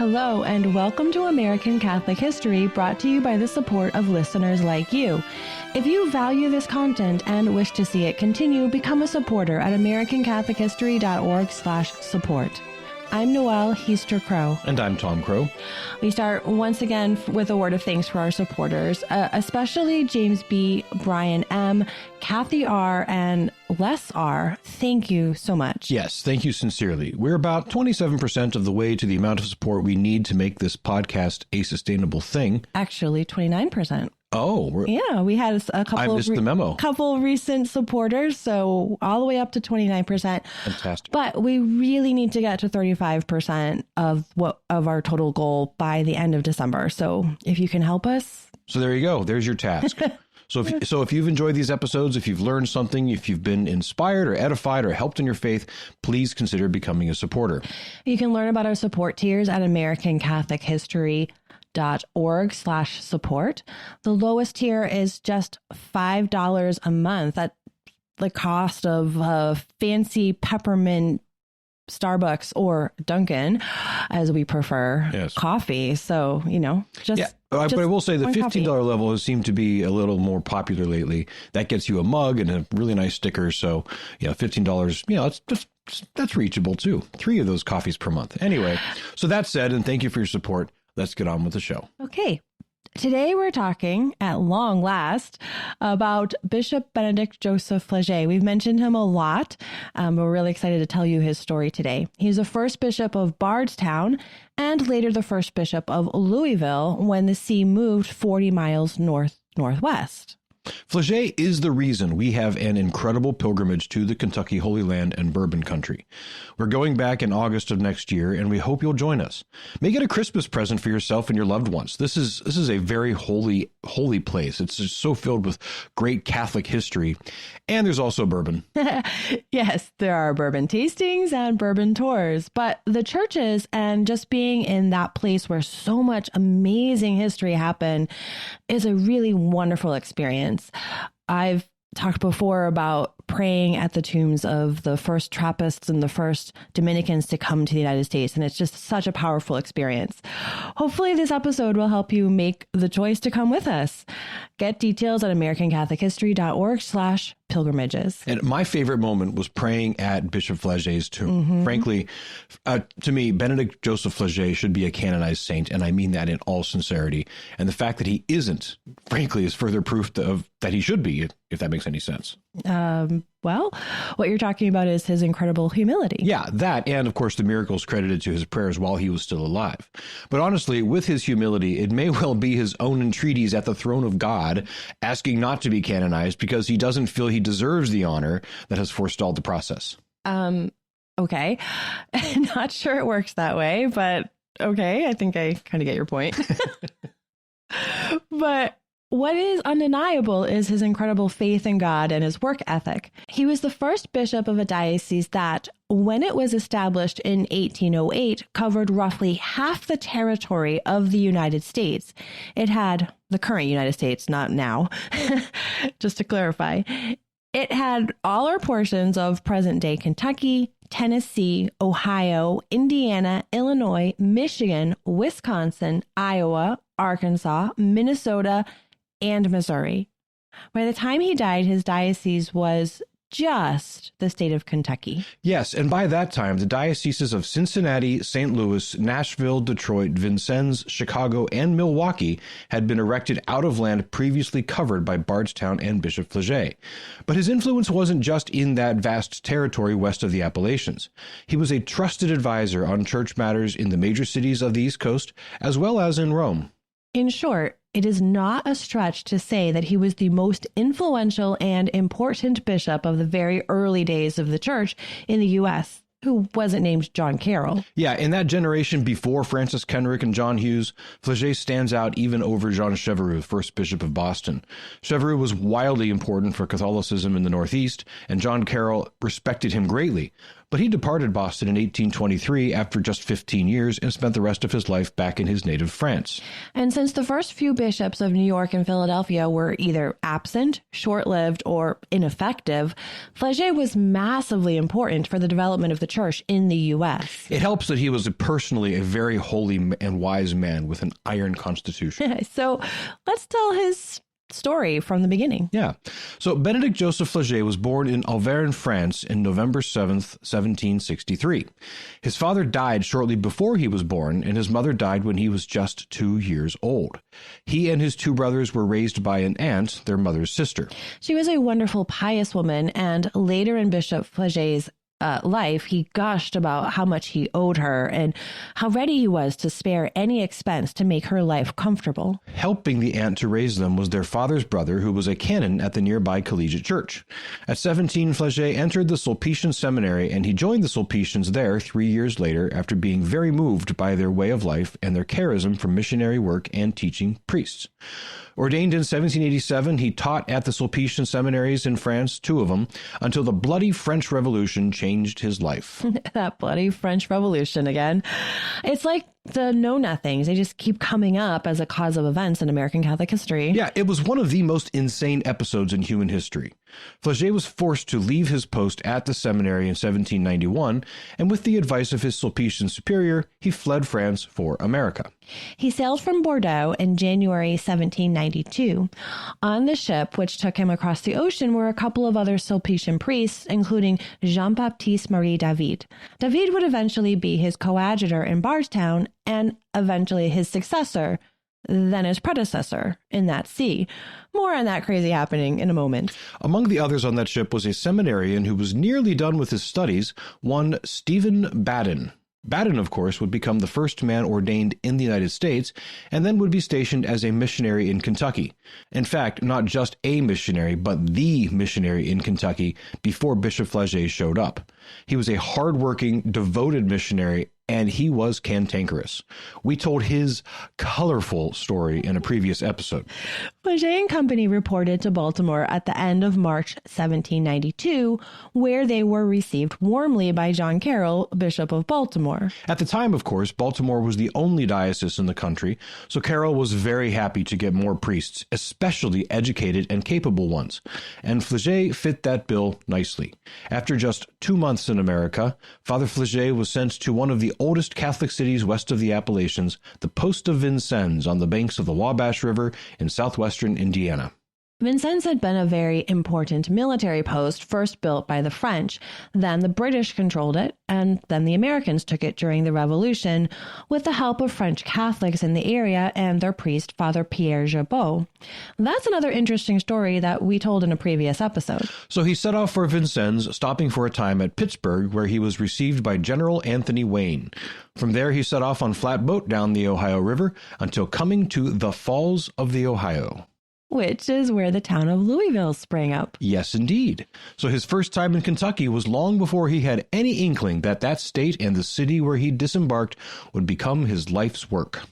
Hello, and welcome to American Catholic History, brought to you by the support of listeners like you. If you value this content and wish to see it continue, become a supporter at americancatholichistory.org/support. I'm Noelle Heaster-Crow. And I'm Tom Crow. We start once again with a word of thanks for our supporters, especially James B., Brian M., Kathy R., and Les R. Thank you so much. Yes, thank you sincerely. We're about 27% of the way to the amount of support we need to make this podcast a sustainable thing. Actually, 29%. Oh, yeah, we had a couple. I missed the memo. Couple recent supporters, so all the way up to 29%. Fantastic. But we really need to get to 35% of our total goal by the end of December. So if you can help us. So there you go. There's your task. So if you've enjoyed these episodes, if you've learned something, if you've been inspired or edified or helped in your faith, please consider becoming a supporter. You can learn about our support tiers at americancatholichistory.org/support. The lowest tier is just $5 a month at the cost of fancy peppermint Starbucks or Dunkin', as we prefer, coffee. So, but I will say the $15 level has seemed to be a little more popular lately. That gets you a mug and a really nice sticker. So, $15, that's reachable too. 3 of those coffees per month. Anyway, so that said, and thank you for your support. Let's get on with the show. Okay. Today we're talking, at long last, about Bishop Benedict Joseph Flaget. We've mentioned him a lot, but we're really excited to tell you his story today. He's the first bishop of Bardstown and later the first bishop of Louisville when the see moved 40 miles northwest. Flaget is the reason we have an incredible pilgrimage to the Kentucky Holy Land and Bourbon Country. We're going back in August of next year, and we hope you'll join us. Make it a Christmas present for yourself and your loved ones. This is a very holy place. It's just so filled with great Catholic history, and there's also bourbon. Yes, there are bourbon tastings and bourbon tours, but the churches and just being in that place where so much amazing history happened is a really wonderful experience. I've talked before about praying at the tombs of the first Trappists and the first Dominicans to come to the United States, and it's just such a powerful experience. Hopefully this episode will help you make the choice to come with us. Get details at americancatholichistory.org/pilgrimages. And my favorite moment was praying at Bishop Flaget's tomb. Mm-hmm. Frankly, to me, Benedict Joseph Flaget should be a canonized saint, and I mean that in all sincerity. And the fact that he isn't, frankly, is further proof that he should be, if that makes any sense. Well, what you're talking about is his incredible humility. Yeah, that, and of course the miracles credited to his prayers while he was still alive. But honestly, with his humility, it may well be his own entreaties at the throne of God, asking not to be canonized because he doesn't feel he deserves the honor, that has forestalled the process. Okay. Not sure it works that way, but okay, I think I kind of get your point. But what is undeniable is his incredible faith in God and his work ethic. He was the first bishop of a diocese that, when it was established in 1808, covered roughly half the territory of the United States. It had the current United States, not now, just to clarify. It had all or portions of present-day Kentucky, Tennessee, Ohio, Indiana, Illinois, Michigan, Wisconsin, Iowa, Arkansas, Minnesota, and Missouri. By the time he died, his diocese was just the state of Kentucky. Yes, and by that time, the dioceses of Cincinnati, St. Louis, Nashville, Detroit, Vincennes, Chicago, and Milwaukee had been erected out of land previously covered by Bardstown and Bishop Flaget. But his influence wasn't just in that vast territory west of the Appalachians. He was a trusted advisor on church matters in the major cities of the East Coast, as well as in Rome. In short, it is not a stretch to say that he was the most influential and important bishop of the very early days of the church in the U.S., who wasn't named John Carroll. Yeah, in that generation before Francis Kenrick and John Hughes, Flaget stands out even over Jean Chevreul, first bishop of Boston. Chevreul was wildly important for Catholicism in the Northeast, and John Carroll respected him greatly. But he departed Boston in 1823 after just 15 years and spent the rest of his life back in his native France. And since the first few bishops of New York and Philadelphia were either absent, short-lived, or ineffective, Flaget was massively important for the development of the church in the U.S. It helps that he was personally a very holy and wise man with an iron constitution. So let's tell his story from the beginning. Yeah. So Benedict Joseph Flaget was born in Auvergne, France in November 7th, 1763. His father died shortly before he was born, and his mother died when he was just 2 years old. He and his two brothers were raised by an aunt, their mother's sister. She was a wonderful, pious woman, and later in Bishop Flaget's life, he gushed about how much he owed her and how ready he was to spare any expense to make her life comfortable. Helping the aunt to raise them was their father's brother, who was a canon at the nearby collegiate church. At 17, Flaget entered the Sulpician seminary, and he joined the Sulpicians there 3 years later after being very moved by their way of life and their charism for missionary work and teaching priests. Ordained in 1787, he taught at the Sulpician seminaries in France, 2 of them, until the bloody French Revolution changed his life. That bloody French Revolution again. It's like the know-nothings. They just keep coming up as a cause of events in American Catholic history. Yeah, it was one of the most insane episodes in human history. Flaget was forced to leave his post at the seminary in 1791, and with the advice of his Sulpician superior, he fled France for America. He sailed from Bordeaux in January 1792. On the ship, which took him across the ocean, were a couple of other Sulpician priests, including Jean-Baptiste Marie David. David would eventually be his coadjutor in Bardstown and eventually his successor, then his predecessor in that see. More on that crazy happening in a moment. Among the others on that ship was a seminarian who was nearly done with his studies, one Stephen Baden. Baden, of course, would become the first man ordained in the United States and then would be stationed as a missionary in Kentucky. In fact, not just a missionary, but the missionary in Kentucky before Bishop Flaget showed up. He was a hardworking, devoted missionary, and he was cantankerous. We told his colorful story in a previous episode. Flaget and company reported to Baltimore at the end of March 1792, where they were received warmly by John Carroll, Bishop of Baltimore. At the time, of course, Baltimore was the only diocese in the country, so Carroll was very happy to get more priests, especially educated and capable ones. And Flaget fit that bill nicely. After just 2 months in America, Father Flaget was sent to one of the oldest Catholic cities west of the Appalachians, the post of Vincennes on the banks of the Wabash River in southwestern Indiana. Vincennes had been a very important military post, first built by the French. Then the British controlled it, and then the Americans took it during the Revolution with the help of French Catholics in the area and their priest, Father Pierre Jabot. That's another interesting story that we told in a previous episode. So he set off for Vincennes, stopping for a time at Pittsburgh, where he was received by General Anthony Wayne. From there, he set off on flatboat down the Ohio River until coming to the Falls of the Ohio, which is where the town of Louisville sprang up. Yes, indeed. So his first time in Kentucky was long before he had any inkling that that state and the city where he disembarked would become his life's work.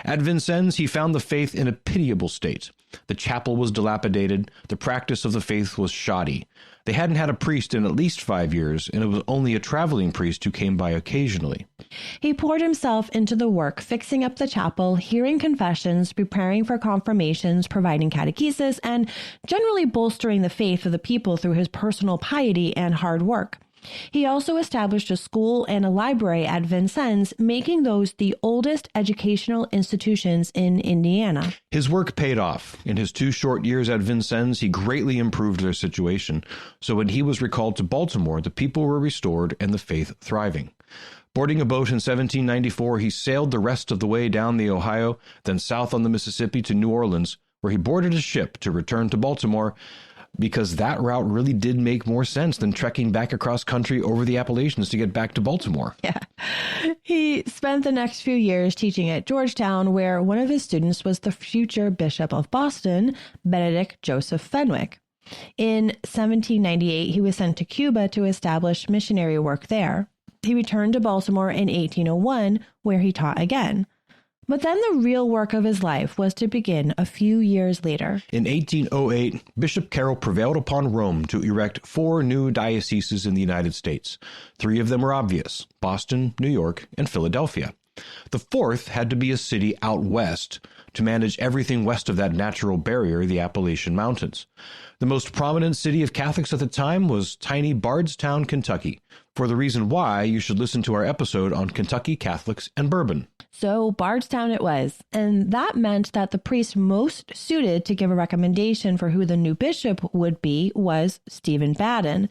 At Vincennes, he found the faith in a pitiable state. The chapel was dilapidated. The practice of the faith was shoddy. They hadn't had a priest in at least 5 years, and it was only a traveling priest who came by occasionally. He poured himself into the work, fixing up the chapel, hearing confessions, preparing for confirmations, providing catechesis, and generally bolstering the faith of the people through his personal piety and hard work. He also established a school and a library at Vincennes, making those the oldest educational institutions in Indiana. His work paid off. In his 2 short years at Vincennes, he greatly improved their situation. So when he was recalled to Baltimore, the people were restored and the faith thriving. Boarding a boat in 1794, he sailed the rest of the way down the Ohio, then south on the Mississippi to New Orleans, where he boarded a ship to return to Baltimore, because that route really did make more sense than trekking back across country over the Appalachians to get back to Baltimore. Yeah. He spent the next few years teaching at Georgetown, where one of his students was the future Bishop of Boston, Benedict Joseph Flaget. In 1798, he was sent to Cuba to establish missionary work there. He returned to Baltimore in 1801, where he taught again. But then the real work of his life was to begin a few years later. In 1808, Bishop Carroll prevailed upon Rome to erect 4 new dioceses in the United States. 3 of them were obvious: Boston, New York, and Philadelphia. The 4th had to be a city out west to manage everything west of that natural barrier, the Appalachian Mountains. The most prominent city of Catholics at the time was tiny Bardstown, Kentucky. For the reason why, you should listen to our episode on Kentucky Catholics and bourbon. So Bardstown it was, and that meant that the priest most suited to give a recommendation for who the new bishop would be was Stephen Baden,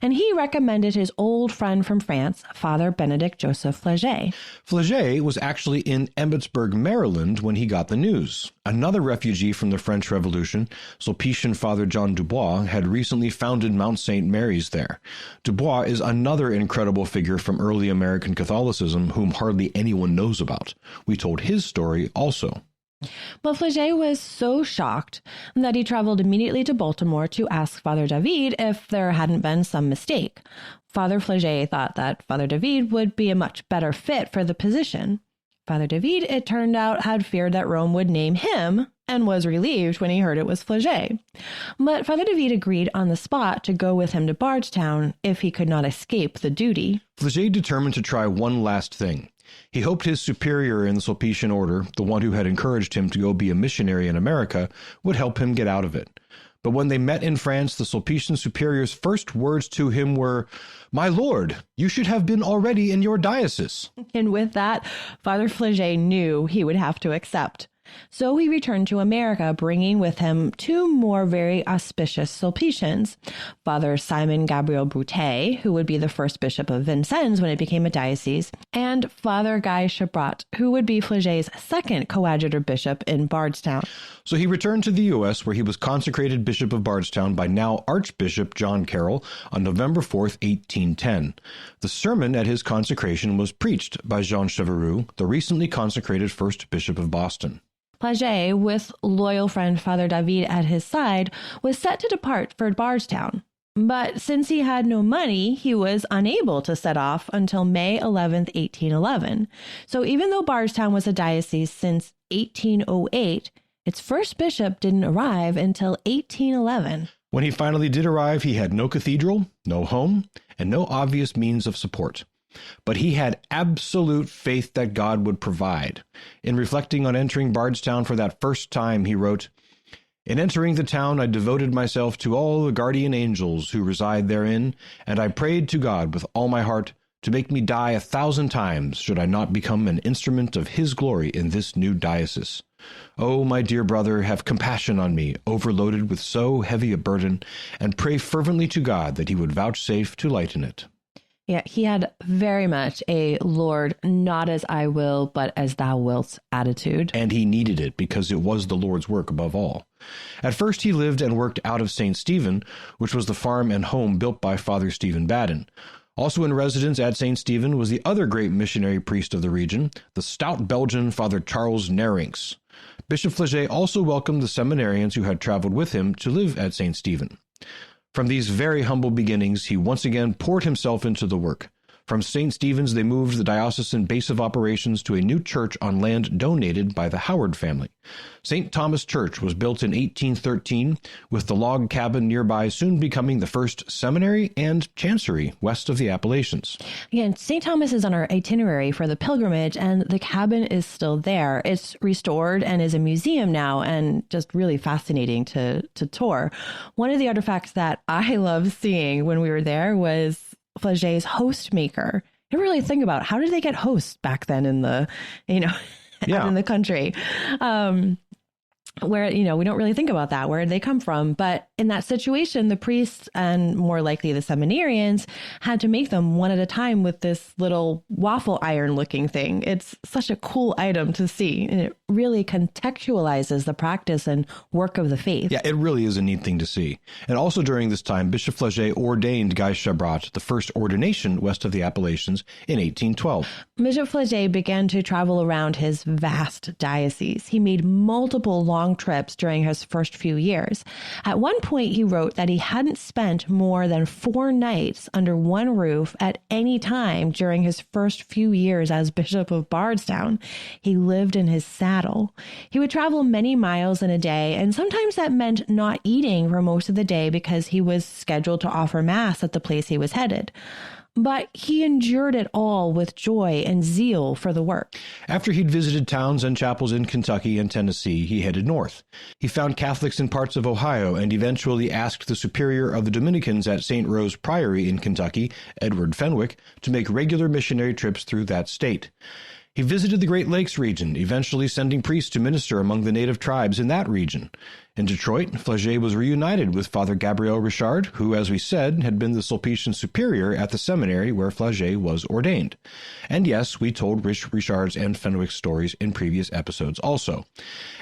and he recommended his old friend from France, Father Benedict Joseph Flaget. Flaget was actually in Emmitsburg, Maryland when he got the news. Another refugee from the French Revolution, Sulpician Father John Dubois, had recently founded Mount St. Mary's there. Dubois is another incredible figure from early American Catholicism whom hardly anyone knows about. We told his story also. But Flaget was so shocked that he traveled immediately to Baltimore to ask Father David if there hadn't been some mistake. Father Flaget thought that Father David would be a much better fit for the position. Father David, it turned out, had feared that Rome would name him and was relieved when he heard it was Flaget. But Father David agreed on the spot to go with him to Bardstown if he could not escape the duty. Flaget determined to try one last thing. He hoped his superior in the Sulpician order, the one who had encouraged him to go be a missionary in America, would help him get out of it. But when they met in France, the Sulpician superior's first words to him were, "My lord, you should have been already in your diocese." And with that, Father Flaget knew he would have to accept. So he returned to America, bringing with him 2 more very auspicious Sulpicians, Father Simon Gabriel Boutet, who would be the first bishop of Vincennes when it became a diocese, and Father Guy Chabrat, who would be Flaget's second coadjutor bishop in Bardstown. So he returned to the U.S., where he was consecrated Bishop of Bardstown by now Archbishop John Carroll on November 4th, 1810. The sermon at his consecration was preached by Jean Chevreul, the recently consecrated first bishop of Boston. Flaget, with loyal friend Father David at his side, was set to depart for Bardstown. But since he had no money, he was unable to set off until May 11th, 1811. So even though Bardstown was a diocese since 1808, its first bishop didn't arrive until 1811. When he finally did arrive, he had no cathedral, no home, and no obvious means of support. But he had absolute faith that God would provide. In reflecting on entering Bardstown for that first time, he wrote, "In entering the town, I devoted myself to all the guardian angels who reside therein, and I prayed to God with all my heart to make me die 1,000 times should I not become an instrument of his glory in this new diocese. Oh, my dear brother, have compassion on me, overloaded with so heavy a burden, and pray fervently to God that he would vouchsafe to lighten it." Yeah, he had very much a Lord, not as I will, but as thou wilt attitude. And he needed it because it was the Lord's work above all. At first, he lived and worked out of St. Stephen, which was the farm and home built by Father Stephen Baden. Also in residence at St. Stephen was the other great missionary priest of the region, the stout Belgian Father Charles Nerinx. Bishop Flaget also welcomed the seminarians who had traveled with him to live at St. Stephen. From these very humble beginnings, he once again poured himself into the work. From St. Stephen's, they moved the diocesan base of operations to a new church on land donated by the Howard family. St. Thomas Church was built in 1813, with the log cabin nearby soon becoming the first seminary and chancery west of the Appalachians. Again, St. Thomas is on our itinerary for the pilgrimage, and the cabin is still there. It's restored and is a museum now, and just really fascinating to tour. One of the artifacts that I loved seeing when we were there was Flaget's host maker. I really think about how did they get hosts back then in the, in the country, where, we don't really think about that, where they come from. But in that situation, the priests and more likely the seminarians had to make them one at a time with this little waffle iron looking thing. It's such a cool item to see, and it really contextualizes the practice and work of the faith. Yeah, it really is a neat thing to see. And also during this time, Bishop Flaget ordained Guy Chabrat, the first ordination west of the Appalachians, in 1812. Bishop Flaget began to travel around his vast diocese. He made multiple long long trips during his first few years. At one point, he wrote that he hadn't spent more than 4 nights under one roof at any time during his first few years as Bishop of Bardstown. He lived in his saddle. He would travel many miles in a day, and sometimes that meant not eating for most of the day because he was scheduled to offer Mass at the place he was headed. But he endured it all with joy and zeal for the work. After he'd visited towns and chapels in Kentucky and Tennessee, he headed north. He found Catholics in parts of Ohio and eventually asked the superior of the Dominicans at St. Rose Priory in Kentucky, Edward Fenwick, to make regular missionary trips through that state. He visited the Great Lakes region, eventually sending priests to minister among the native tribes in that region. In Detroit, Flaget was reunited with Father Gabriel Richard, who, as we said, had been the Sulpician superior at the seminary where Flaget was ordained. And yes, we told Richard's and Fenwick's stories in previous episodes also.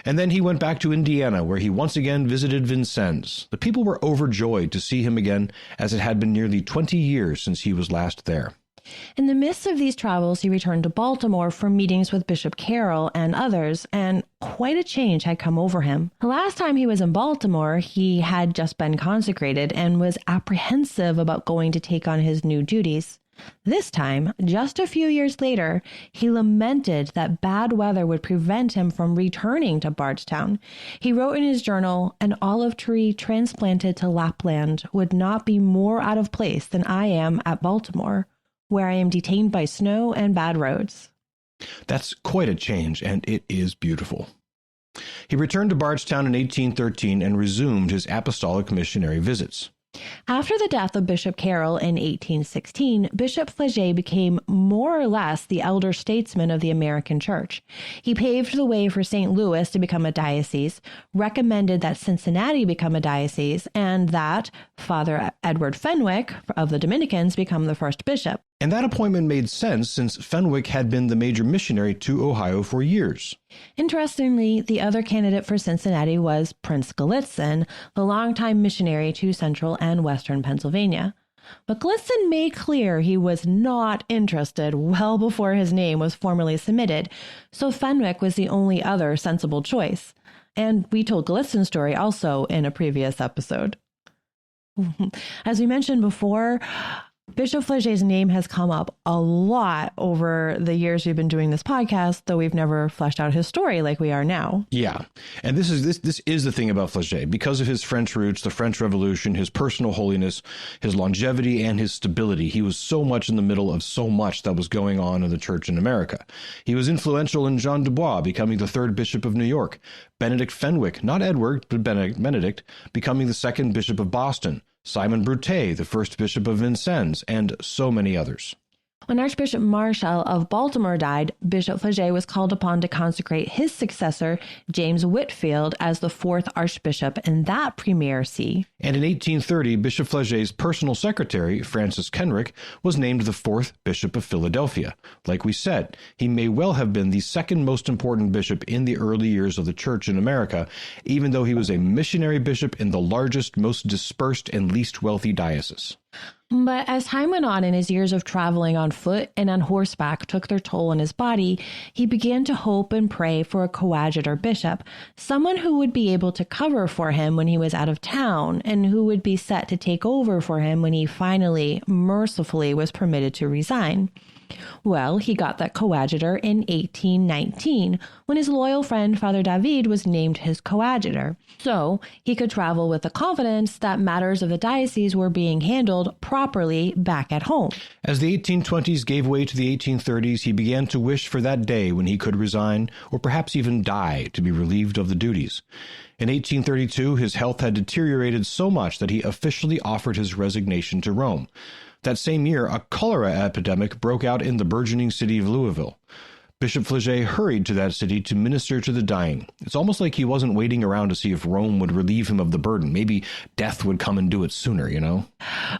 And then he went back to Indiana, where he once again visited Vincennes. The people were overjoyed to see him again, as it had been nearly 20 years since he was last there. In the midst of these travels, he returned to Baltimore for meetings with Bishop Carroll and others, and quite a change had come over him. The last time he was in Baltimore, he had just been consecrated and was apprehensive about going to take on his new duties. This time, just a few years later, he lamented that bad weather would prevent him from returning to Bardstown. He wrote in his journal, "An olive tree transplanted to Lapland would not be more out of place than I am at Baltimore, where I am detained by snow and bad roads." That's quite a change, and it is beautiful. He returned to Bardstown in 1813 and resumed his apostolic missionary visits. After the death of Bishop Carroll in 1816, Bishop Flaget became more or less the elder statesman of the American Church. He paved the way for St. Louis to become a diocese, recommended that Cincinnati become a diocese, and that Father Edward Fenwick of the Dominicans become the first bishop. And that appointment made sense since Fenwick had been the major missionary to Ohio for years. Interestingly, the other candidate for Cincinnati was Prince Gallitzin, the longtime missionary to central and western Pennsylvania. But Gallitzin made clear he was not interested well before his name was formally submitted, so Fenwick was the only other sensible choice. And we told Gallitzin's story also in a previous episode. As we mentioned before, Bishop Flaget's name has come up a lot over the years we've been doing this podcast, though we've never fleshed out his story like we are now. Yeah. And this is the thing about Flaget. Because of his French roots, the French Revolution, his personal holiness, his longevity, and his stability, he was so much in the middle of so much that was going on in the church in America. He was influential in John Dubois becoming the 3rd Bishop of New York, Benedict Fenwick, not Edward, but Benedict, becoming the 2nd Bishop of Boston, Simon Broutet, the 1st Bishop of Vincennes, and so many others. When Archbishop Marshall of Baltimore died, Bishop Flaget was called upon to consecrate his successor, James Whitfield, as the 4th Archbishop in that premier see. And in 1830, Bishop Flaget's personal secretary, Francis Kenrick, was named the 4th Bishop of Philadelphia. Like we said, he may well have been the 2nd most important bishop in the early years of the church in America, even though he was a missionary bishop in the largest, most dispersed, and least wealthy diocese. But as time went on and his years of traveling on foot and on horseback took their toll on his body, he began to hope and pray for a coadjutor bishop, someone who would be able to cover for him when he was out of town and who would be set to take over for him when he finally, mercifully, was permitted to resign. Well, he got that coadjutor in 1819, when his loyal friend Father David was named his coadjutor. So he could travel with the confidence that matters of the diocese were being handled properly back at home. As the 1820s gave way to the 1830s, he began to wish for that day when he could resign, or perhaps even die, to be relieved of the duties. In 1832, his health had deteriorated so much that he officially offered his resignation to Rome. That same year, a cholera epidemic broke out in the burgeoning city of Louisville. Bishop Flaget hurried to that city to minister to the dying. It's almost like he wasn't waiting around to see if Rome would relieve him of the burden. Maybe death would come and do it sooner, you know?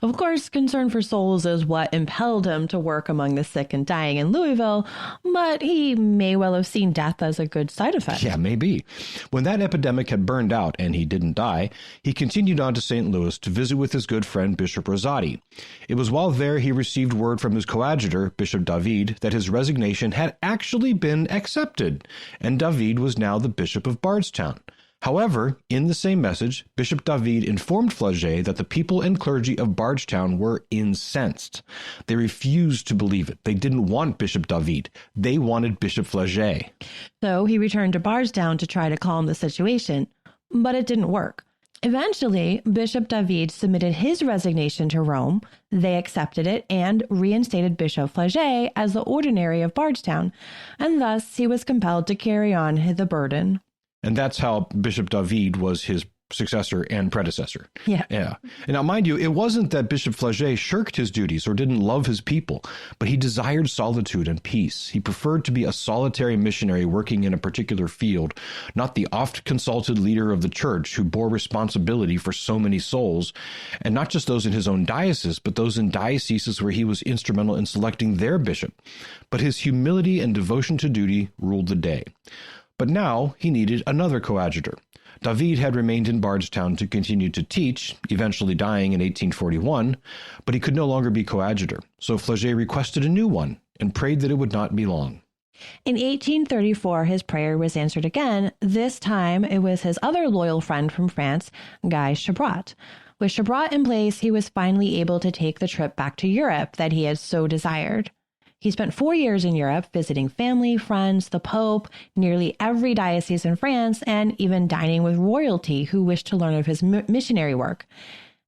Of course, concern for souls is what impelled him to work among the sick and dying in Louisville, but he may well have seen death as a good side effect. Yeah, maybe. When that epidemic had burned out and he didn't die, he continued on to St. Louis to visit with his good friend Bishop Rosati. It was while there he received word from his coadjutor, Bishop David, that his resignation had actually been accepted, and David was now the Bishop of Bardstown. However, in the same message, Bishop David informed Flaget that the people and clergy of Bardstown were incensed. They refused to believe it. They didn't want Bishop David. They wanted Bishop Flaget. So he returned to Bardstown to try to calm the situation, but it didn't work. Eventually, Bishop David submitted his resignation to Rome. They accepted it and reinstated Bishop Flaget as the ordinary of Bardstown, and thus he was compelled to carry on the burden. And that's how Bishop David was his successor and predecessor. Yeah. And now, mind you, it wasn't that Bishop Flaget shirked his duties or didn't love his people, but he desired solitude and peace. He preferred to be a solitary missionary working in a particular field, not the oft-consulted leader of the church who bore responsibility for so many souls, and not just those in his own diocese, but those in dioceses where he was instrumental in selecting their bishop. But his humility and devotion to duty ruled the day. But now he needed another coadjutor. David had remained in Bardstown to continue to teach, eventually dying in 1841, but he could no longer be coadjutor. So Flaget requested a new one and prayed that it would not be long. In 1834, his prayer was answered again. This time, it was his other loyal friend from France, Guy Chabrat. With Chabrat in place, he was finally able to take the trip back to Europe that he had so desired. He spent 4 years in Europe, visiting family, friends, the Pope, nearly every diocese in France, and even dining with royalty who wished to learn of his missionary work.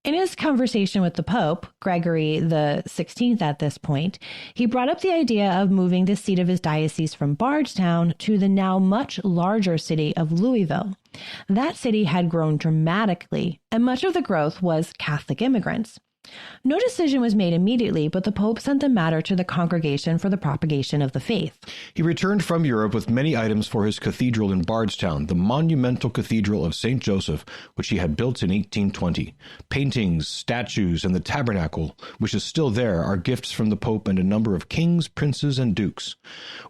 In his conversation with the Pope, Gregory the 16th at this point, he brought up the idea of moving the seat of his diocese from Bardstown to the now much larger city of Louisville. That city had grown dramatically, and much of the growth was Catholic immigrants. No decision was made immediately, but the Pope sent the matter to the Congregation for the Propagation of the Faith. He returned from Europe with many items for his cathedral in Bardstown, the monumental Cathedral of St. Joseph, which he had built in 1820. Paintings, statues, and the tabernacle, which is still there, are gifts from the Pope and a number of kings, princes, and dukes.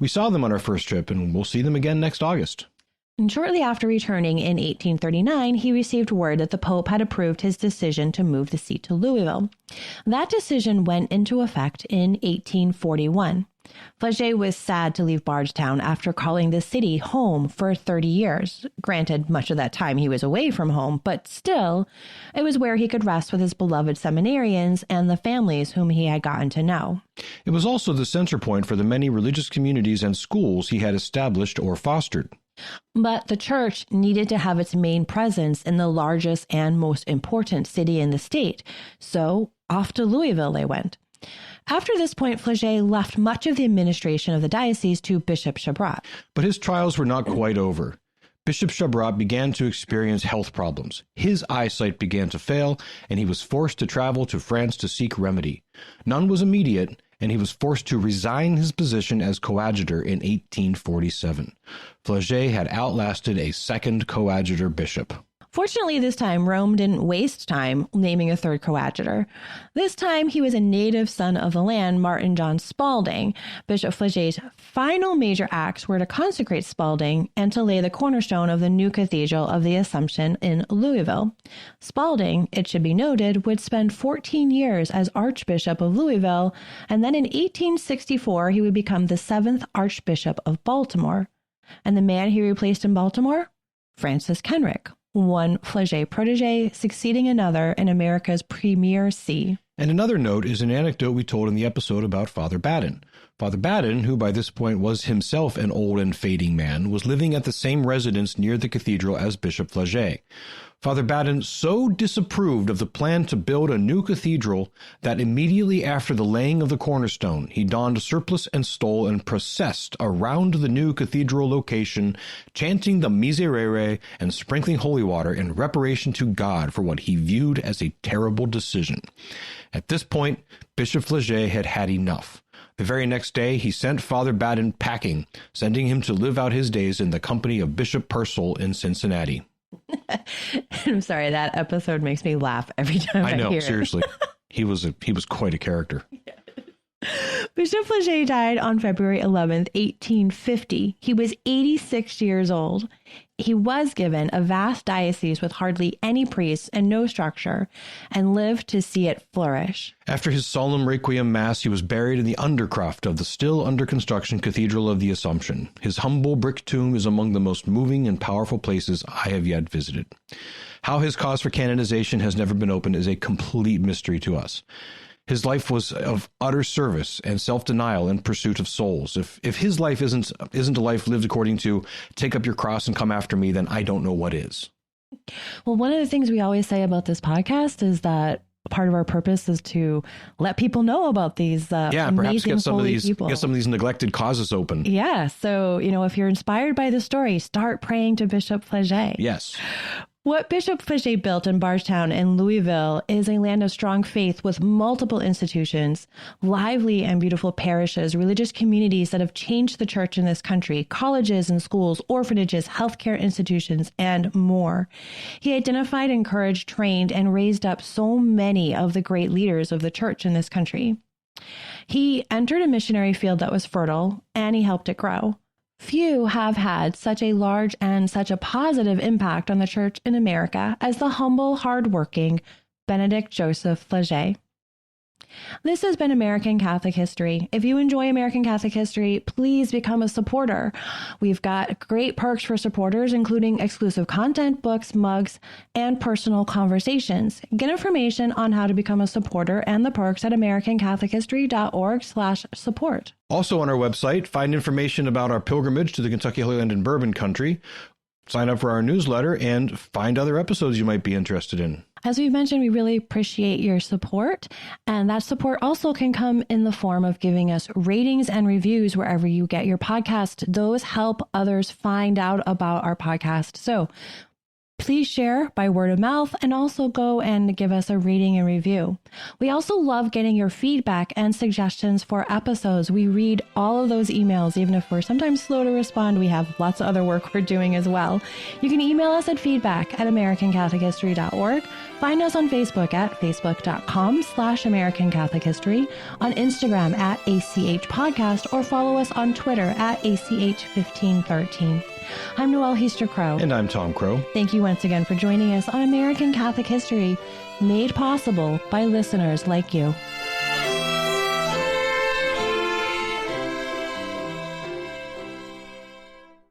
We saw them on our first trip, and we'll see them again next August. And shortly after returning in 1839, he received word that the Pope had approved his decision to move the seat to Louisville. That decision went into effect in 1841. Flaget was sad to leave Bardstown after calling the city home for 30 years. Granted, much of that time he was away from home, but still, it was where he could rest with his beloved seminarians and the families whom he had gotten to know. It was also the center point for the many religious communities and schools he had established or fostered. But the church needed to have its main presence in the largest and most important city in the state, so off to Louisville they went. After this point, Flaget left much of the administration of the diocese to Bishop Chabrat. But his trials were not quite over. Bishop Chabrat began to experience health problems. His eyesight began to fail, and he was forced to travel to France to seek remedy. None was immediate, and he was forced to resign his position as coadjutor in 1847. Flaget had outlasted a second coadjutor bishop. Fortunately, this time, Rome didn't waste time naming a third coadjutor. This time, he was a native son of the land, Martin John Spalding. Bishop Flaget's final major acts were to consecrate Spalding and to lay the cornerstone of the new Cathedral of the Assumption in Louisville. Spalding, it should be noted, would spend 14 years as Archbishop of Louisville, and then in 1864, he would become the 7th Archbishop of Baltimore. And the man he replaced in Baltimore? Francis Kenrick, one Flaget protege succeeding another in America's premier see. And another note is an anecdote we told in the episode about Father Baden. Father Baden, who by this point was himself an old and fading man, was living at the same residence near the cathedral as Bishop Flaget. Father Baden so disapproved of the plan to build a new cathedral that immediately after the laying of the cornerstone, he donned surplice and stole and processed around the new cathedral location, chanting the Miserere and sprinkling holy water in reparation to God for what he viewed as a terrible decision. At this point, Bishop Flaget had had enough. The very next day, he sent Father Baden packing, sending him to live out his days in the company of Bishop Purcell in Cincinnati. I'm sorry, that episode makes me laugh every time I hear it. Seriously. He was quite a character. Bishop Flaget died on February 11th, 1850. He was 86 years old. he was given a vast diocese with hardly any priests and no structure, and lived to see it flourish. After his solemn requiem mass, he was buried in the undercroft of the still under construction Cathedral of the Assumption. His humble brick tomb is among the most moving and powerful places I have yet visited. How his cause for canonization has never been opened is a complete mystery to us. His life was of utter service and self-denial in pursuit of souls. If his life isn't a life lived according to take up your cross and come after me, then I don't know what is. Well, one of the things we always say about this podcast is that part of our purpose is to let people know about these amazing, perhaps get some of these people. Get some of these neglected causes open. Yeah. So, if you're inspired by the story, start praying to Bishop Flaget. Yes. What Bishop Flaget built in Bardstown and Louisville is a land of strong faith with multiple institutions, lively and beautiful parishes, religious communities that have changed the church in this country, colleges and schools, orphanages, healthcare institutions, and more. He identified, encouraged, trained, and raised up so many of the great leaders of the church in this country. He entered a missionary field that was fertile, and he helped it grow. Few have had such a large and such a positive impact on the church in America as the humble, hardworking Benedict Joseph Flaget. This has been American Catholic History. If you enjoy American Catholic History, please become a supporter. We've got great perks for supporters, including exclusive content, books, mugs, and personal conversations. Get information on how to become a supporter and the perks at americancatholichistory.org/support. Also on our website, find information about our pilgrimage to the Kentucky Holy Land and Bourbon Country, sign up for our newsletter, and find other episodes you might be interested in. As we've mentioned, we really appreciate your support, and that support also can come in the form of giving us ratings and reviews wherever you get your podcast. Those help others find out about our podcast. So please share by word of mouth and also go and give us a rating and review. We also love getting your feedback and suggestions for episodes. We read all of those emails, even if we're sometimes slow to respond. We have lots of other work we're doing as well. You can email us at feedback@americancatholichistory.org. Find us on Facebook at facebook.com/American Catholic History, on Instagram at ACH Podcast, or follow us on Twitter at ACH1513. I'm Noelle Heaster-Crowe. And I'm Tom Crow. Thank you once again for joining us on American Catholic History, made possible by listeners like you.